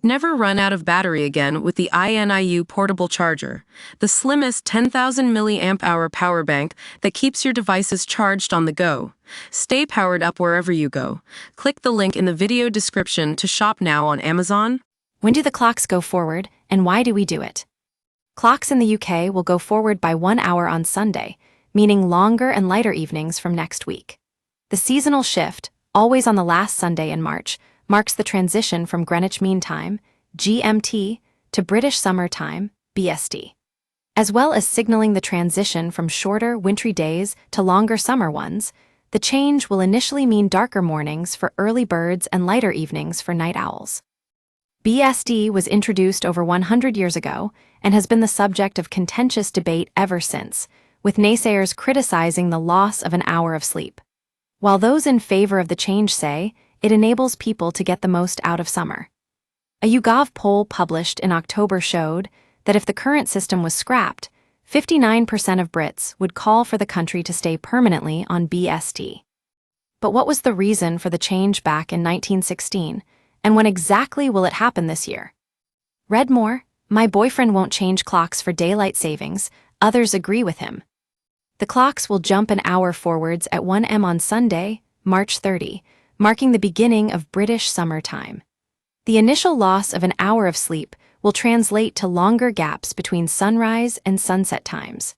Never run out of battery again with the INIU portable charger, the slimmest 10,000 milliamp hour power bank that keeps your devices charged on the go. Stay powered up wherever you go. Click the link in the video description to shop now on Amazon. When do the clocks go forward, and why do we do it? Clocks in the UK will go forward by 1 hour on Sunday, meaning longer and lighter evenings from next week. The seasonal shift, always on the last Sunday in March, marks the transition from Greenwich Mean Time, GMT, to British Summer Time, BST. As well as signaling the transition from shorter, wintry days to longer summer ones, the change will initially mean darker mornings for early birds and lighter evenings for night owls. BST was introduced over 100 years ago and has been the subject of contentious debate ever since, with naysayers criticizing the loss of an hour of sleep. While those in favor of the change say it enables people to get the most out of summer. A YouGov poll published in October showed that if the current system was scrapped, 59% of Brits would call for the country to stay permanently on BST. But what was the reason for the change back in 1916, and when exactly will it happen this year? Read more. My boyfriend won't change clocks for daylight savings, others agree with him. The clocks will jump an hour forwards at 1 am on Sunday, March 30, marking the beginning of British summer time. The initial loss of an hour of sleep will translate to longer gaps between sunrise and sunset times.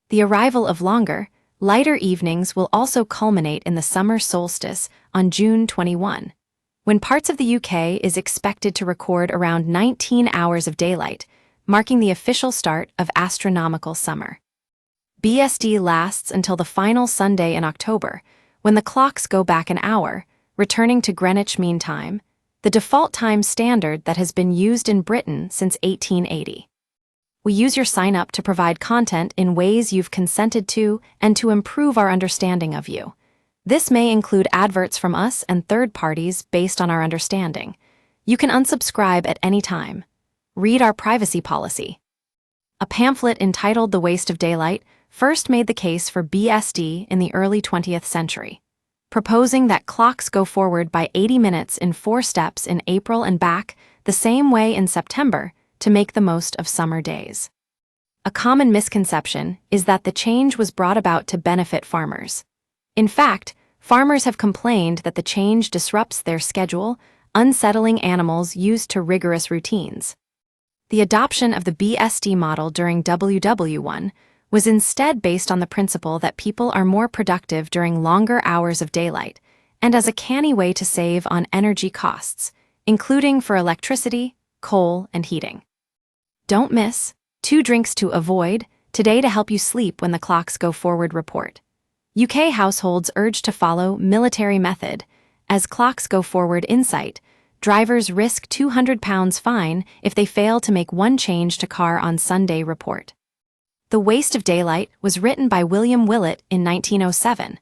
The arrival of longer, lighter evenings will also culminate in the summer solstice on June 21, when parts of the UK is expected to record around 19 hours of daylight, marking the official start of astronomical summer. BST lasts until the final Sunday in October, when the clocks go back an hour, returning to Greenwich Mean Time, the default time standard that has been used in Britain since 1880. We use your sign-up to provide content in ways you've consented to and to improve our understanding of you. This may include adverts from us and third parties based on our understanding. You can unsubscribe at any time. Read our privacy policy. A pamphlet entitled The Waste of Daylight first made the case for BST in the early 20th century, proposing that clocks go forward by 80 minutes in 4 steps in April and back the same way in September to make the most of summer days. A common misconception is that the change was brought about to benefit farmers. In fact, farmers have complained that the change disrupts their schedule, unsettling animals used to rigorous routines. The adoption of the BST model during WW1 was instead based on the principle that people are more productive during longer hours of daylight, and as a canny way to save on energy costs, including for electricity, coal, and heating. Don't miss 2 drinks to avoid today to help you sleep when the clocks go forward report. UK households urged to follow military method. As clocks go forward insight, drivers risk £200 fine if they fail to make 1 change to car on Sunday report. The Waste of Daylight was written by William Willett in 1907,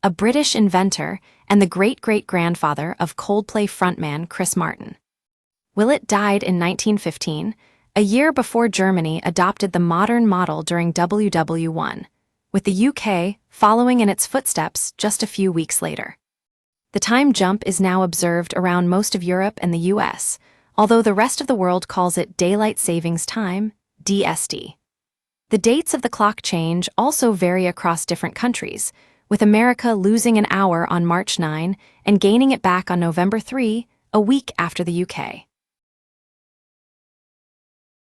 a British inventor and the great-great-grandfather of Coldplay frontman Chris Martin. Willett died in 1915, a year before Germany adopted the modern model during WW1, with the UK following in its footsteps just a few weeks later. The time jump is now observed around most of Europe and the US, although the rest of the world calls it Daylight Savings Time, DST. The dates of the clock change also vary across different countries, with America losing an hour on March 9 and gaining it back on November 3, a week after the UK.